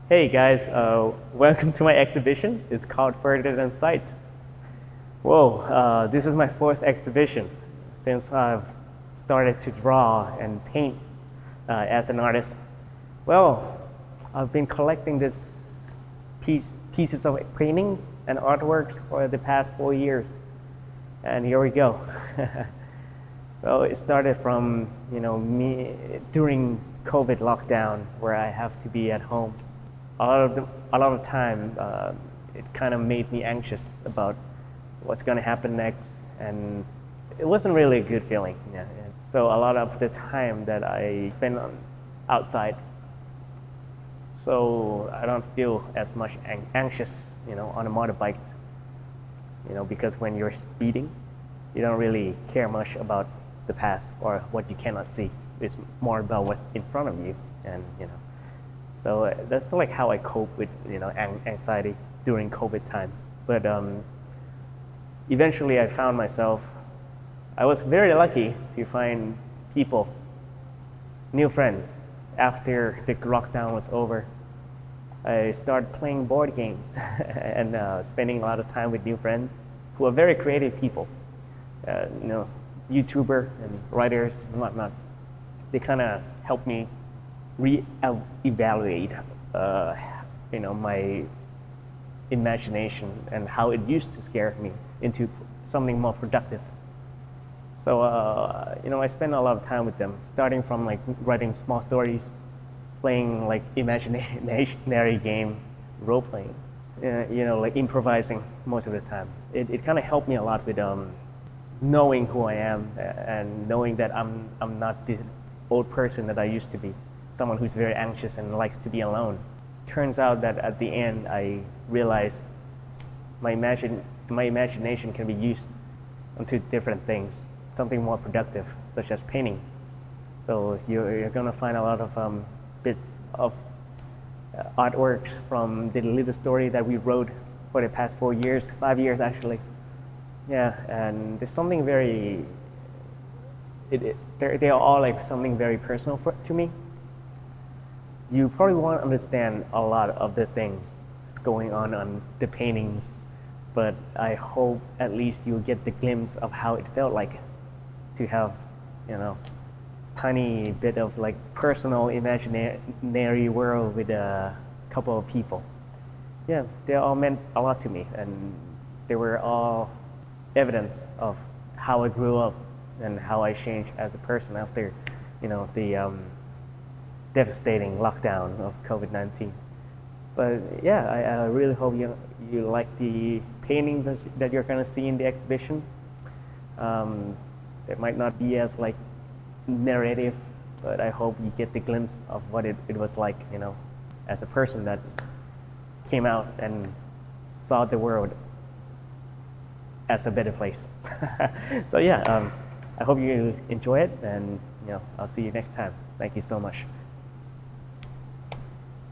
Hey guys, welcome to my exhibition. It's called Further Than Sight. Whoa, this is my fourth exhibition since I've started to draw and paint as an artist. Well, I've been collecting pieces of paintings and artworks for the past 4 years. And here we go. Well, it started from, me during COVID lockdown where I have to be at home. A lot of time, it kind of made me anxious about what's going to happen next, and it wasn't really a good feeling. Yeah. So a lot of the time that I spend outside, so I don't feel as much anxious, on a motorbike, because when you're speeding, you don't really care much about the past or what you cannot see. It's more about what's in front of you, and So that's like how I cope with anxiety during COVID time. But eventually I found myself, I was very lucky to find people, new friends. After the lockdown was over, I started playing board games and spending a lot of time with new friends who are very creative people, YouTuber and writers and whatnot. They kind of helped me re-evaluate, my imagination and how it used to scare me into something more productive. So, I spent a lot of time with them, starting from like writing small stories, playing like imaginary game, role playing, like improvising most of the time. It kind of helped me a lot with knowing who I am and knowing that I'm not the old person that I used to be. Someone who's very anxious and likes to be alone. Turns out that at the end, I realized my imagination can be used onto different things, something more productive, such as painting. So you're gonna find a lot of bits of artworks from the little story that we wrote for the past 4 years, 5 years actually. Yeah, and there's something very, they are all like something very personal to me. You probably won't understand a lot of the things that's going on the paintings, but I hope at least you'll get the glimpse of how it felt like to have, tiny bit of like personal imaginary world with a couple of people. Yeah, they all meant a lot to me, and they were all evidence of how I grew up and how I changed as a person after, the devastating lockdown of COVID-19. But yeah, I really hope you like the paintings that you're gonna see in the exhibition. They might not be as like narrative, but I hope you get the glimpse of what it was like, as a person that came out and saw the world as a better place. So yeah, I hope you enjoy it, and I'll see you next time. Thank you so much.